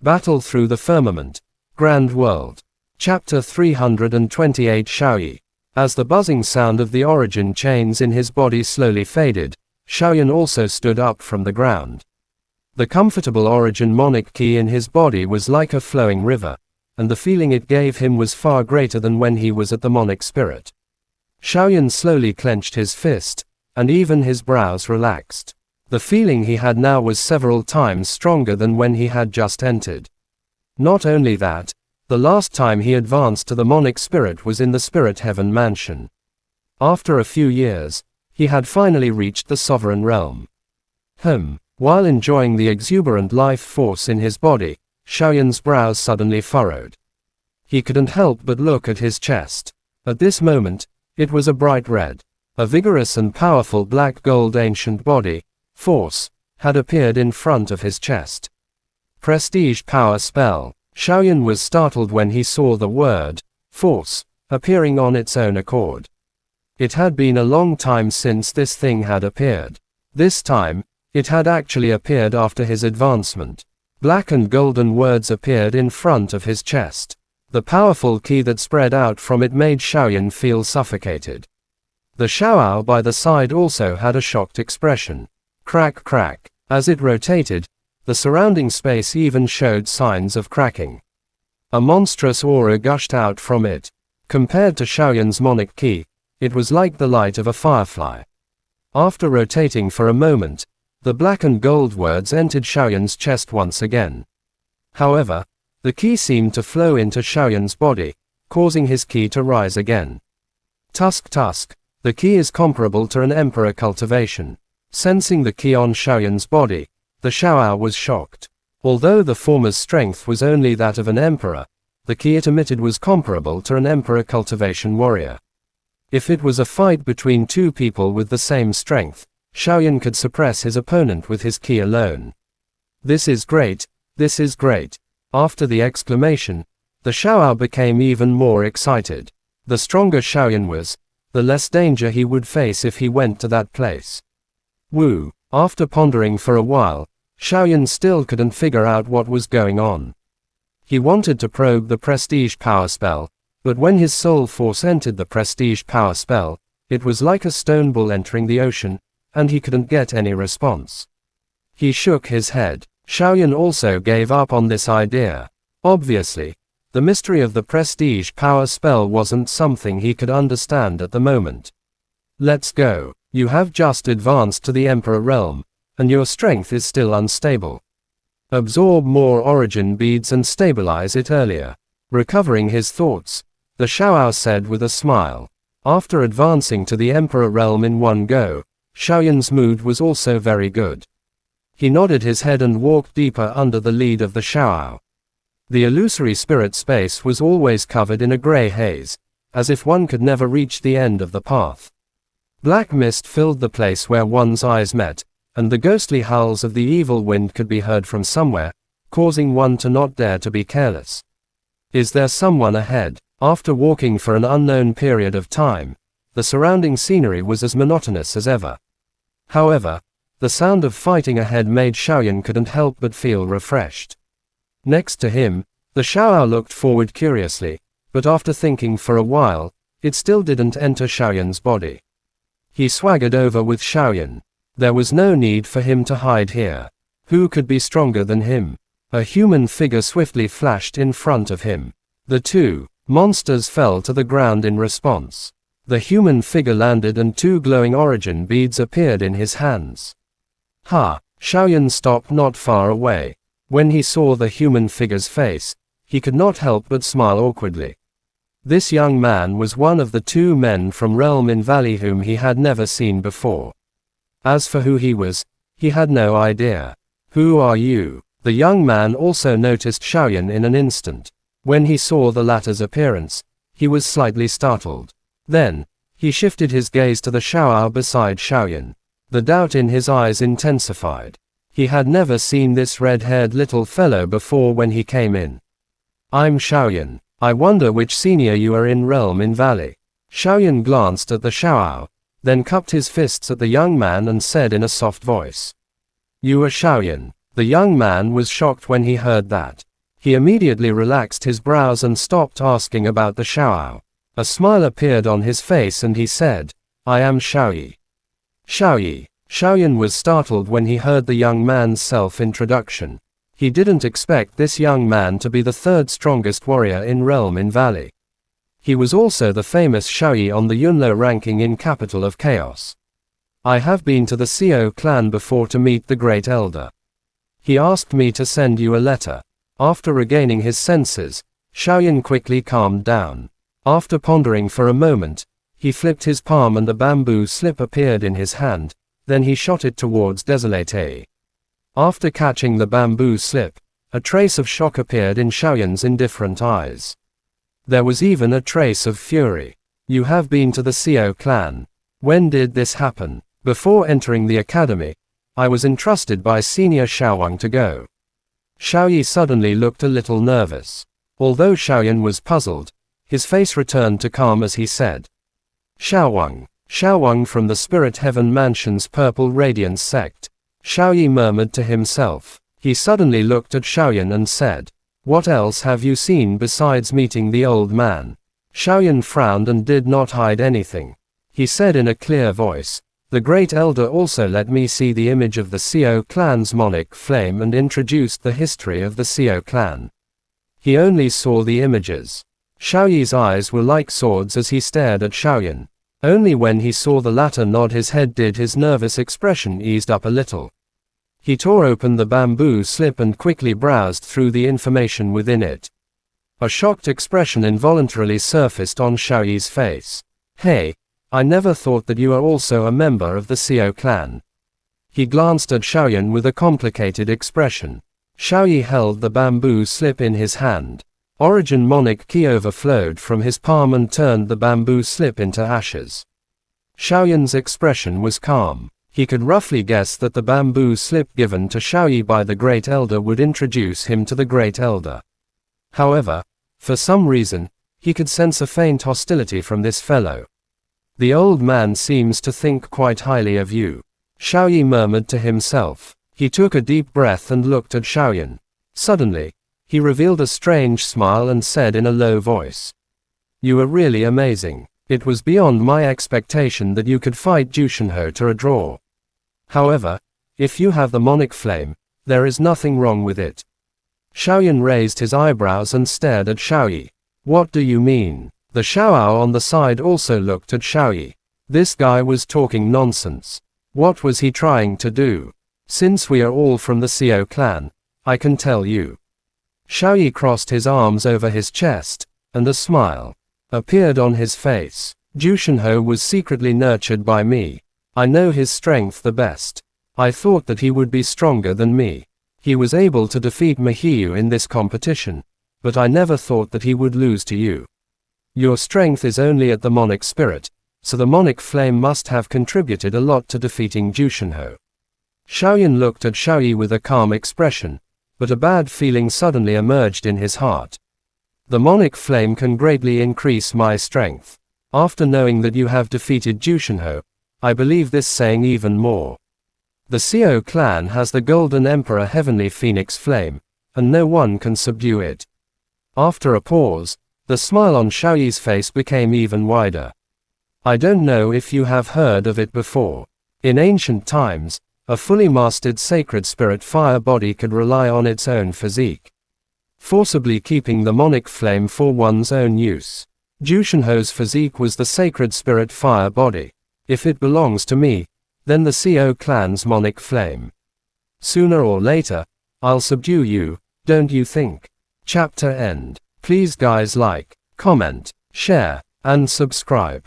Battle through the firmament. Grand world. Chapter 328 Xiaoyi. As the buzzing sound of the origin chains in his body slowly faded, Xiaoyan also stood up from the ground. The comfortable origin monic key in his body was like a flowing river, and the feeling it gave him was far greater than when he was at the monic spirit. Xiaoyan slowly clenched his fist, and even his brows relaxed. The feeling he had now was several times stronger than when he had just entered. Not only that, the last time he advanced to the monic spirit was in the Spirit Heaven mansion. After a few years, he had finally reached the sovereign realm. While enjoying the exuberant life force in his body, Xiaoyan's brows suddenly furrowed. He couldn't help but look at his chest. At this moment, it was a bright red. A vigorous and powerful black gold ancient body, force, had appeared in front of his chest. Prestige power spell. Xiaoyan was startled when he saw the word, force, appearing on its own accord. It had been a long time since this thing had appeared. This time, it had actually appeared after his advancement. Black and golden words appeared in front of his chest. The powerful key that spread out from it made Xiaoyan feel suffocated. The Xiaoao by the side also had a shocked expression. Crack crack. As it rotated, the surrounding space even showed signs of cracking. A monstrous aura gushed out from it. Compared to Xiaoyan's monic key, it was like the light of a firefly. After rotating for a moment, the black and gold words entered Xiaoyan's chest once again. However, the key seemed to flow into Xiaoyan's body, causing his key to rise again. Tusk tusk. The key is comparable to an emperor cultivation. Sensing the key on Xiaoyan's body, the Xiaoao was shocked. Although the former's strength was only that of an emperor, the key it emitted was comparable to an emperor cultivation warrior. If it was a fight between two people with the same strength, Xiaoyan could suppress his opponent with his key alone. This is great, this is great. After the exclamation, the Xiaoao became even more excited. The stronger Xiaoyan was, the less danger he would face if he went to that place. Woo! After pondering for a while, Xiaoyan still couldn't figure out what was going on. He wanted to probe the prestige power spell, but when his soul force entered the prestige power spell, it was like a stone ball entering the ocean, and he couldn't get any response. He shook his head. Xiaoyan also gave up on this idea. Obviously, the mystery of the prestige power spell wasn't something he could understand at the moment. Let's go. You have just advanced to the Emperor realm, and your strength is still unstable. Absorb more origin beads and stabilize it earlier. Recovering his thoughts, the Xiaoao said with a smile. After advancing to the Emperor realm in one go, Xiaoyan's mood was also very good. He nodded his head and walked deeper under the lead of the Xiaoao. The illusory spirit space was always covered in a gray haze, as if one could never reach the end of the path. Black mist filled the place where one's eyes met, and the ghostly howls of the evil wind could be heard from somewhere, causing one to not dare to be careless. Is there someone ahead? After walking for an unknown period of time, the surrounding scenery was as monotonous as ever. However, the sound of fighting ahead made Xiaoyan couldn't help but feel refreshed. Next to him, the Xiaoao looked forward curiously, but after thinking for a while, it still didn't enter Xiaoyan's body. He swaggered over with Xiaoyan. There was no need for him to hide here. Who could be stronger than him? A human figure swiftly flashed in front of him. The two monsters fell to the ground in response. The human figure landed and two glowing origin beads appeared in his hands. Ha! Xiaoyan stopped not far away. When he saw the human figure's face, he could not help but smile awkwardly. This young man was one of the two men from Realm in Valley whom he had never seen before. As for who he was, he had no idea. Who are you? The young man also noticed Xiaoyan in an instant. When he saw the latter's appearance, he was slightly startled. Then, he shifted his gaze to the Xiaoao beside Xiaoyan. The doubt in his eyes intensified. He had never seen this red-haired little fellow before when he came in. I'm Xiaoyan. I wonder which senior you are in Realm in Valley. Xiaoyan glanced at the Xiaoao, then cupped his fists at the young man and said in a soft voice. You are Xiaoyan. The young man was shocked when he heard that. He immediately relaxed his brows and stopped asking about the Xiaoyao. A smile appeared on his face and he said, "I am Xiaoyi." Xiaoyi. Xiaoyan was startled when he heard the young man's self-introduction. He didn't expect this young man to be the third strongest warrior in Realm in Valley. He was also the famous Xiaoyi on the Yunlo ranking in Capital of Chaos. "I have been to the Xiao clan before to meet the Great Elder. He asked me to send you a letter." After regaining his senses, Xiaoyan quickly calmed down. After pondering for a moment, he flipped his palm and a bamboo slip appeared in his hand, then he shot it towards Desolate. After catching the bamboo slip, a trace of shock appeared in Xiaoyan's indifferent eyes. There was even a trace of fury. "You have been to the Xiao clan. When did this happen?" "Before entering the academy, I was entrusted by Senior Xiaowang to go." Xiaoyi suddenly looked a little nervous. Although Xiaoyan was puzzled, his face returned to calm as he said, "Xiaowang. Xiaowang from the Spirit Heaven Mansion's Purple Radiance sect." Xiaoyi murmured to himself. He suddenly looked at Xiaoyan and said, "What else have you seen besides meeting the old man?" Xiaoyan frowned and did not hide anything. He said in a clear voice, "The Great Elder also let me see the image of the Xiao clan's monarch flame and introduced the history of the Xiao clan." He only saw the images. Xiaoyi's eyes were like swords as he stared at Xiaoyan. Only when he saw the latter nod his head did his nervous expression ease up a little. He tore open the bamboo slip and quickly browsed through the information within it. A shocked expression involuntarily surfaced on Xiaoyi's face. "Hey, I never thought that you are also a member of the Xiao clan." He glanced at Xiaoyan with a complicated expression. Xiaoyi held the bamboo slip in his hand. Origin Monarch Ki overflowed from his palm and turned the bamboo slip into ashes. Xiaoyan's expression was calm. He could roughly guess that the bamboo slip given to Xiaoyi by the Great Elder would introduce him to the Great Elder. However, for some reason, he could sense a faint hostility from this fellow. "The old man seems to think quite highly of you," Xiaoyi murmured to himself. He took a deep breath and looked at Xiaoyan. Suddenly, he revealed a strange smile and said in a low voice, "You are really amazing. It was beyond my expectation that you could fight Jushinho to a draw. However, if you have the monarch flame, there is nothing wrong with it." Xiaoyan raised his eyebrows and stared at Xiaoyi. "What do you mean?" The Xiaoao on the side also looked at Xiaoyi. This guy was talking nonsense. What was he trying to do? "Since we are all from the Xiao clan, I can tell you." Xiaoyi crossed his arms over his chest, and a smile appeared on his face. "Jushinho was secretly nurtured by me. I know his strength the best. I thought that he would be stronger than me. He was able to defeat Mahiyu in this competition, but I never thought that he would lose to you. Your strength is only at the monarch spirit, so the monarch flame must have contributed a lot to defeating Jushinho." Xiaoyan looked at Xiaoyi with a calm expression, but a bad feeling suddenly emerged in his heart. "The monarch flame can greatly increase my strength. After knowing that you have defeated Jushinho, I believe this saying even more. The Xiao clan has the Golden Emperor Heavenly Phoenix Flame, and no one can subdue it." After a pause, the smile on Xiaoyi's face became even wider. "I don't know if you have heard of it before. In ancient times, a fully mastered sacred spirit fire body could rely on its own physique, forcibly keeping the monarch flame for one's own use. Jushinho's physique was the sacred spirit fire body. If it belongs to me, then the Xiao clan's monarch flame. Sooner or later, I'll subdue you, don't you think?" Chapter end. Please guys like, comment, share, and subscribe.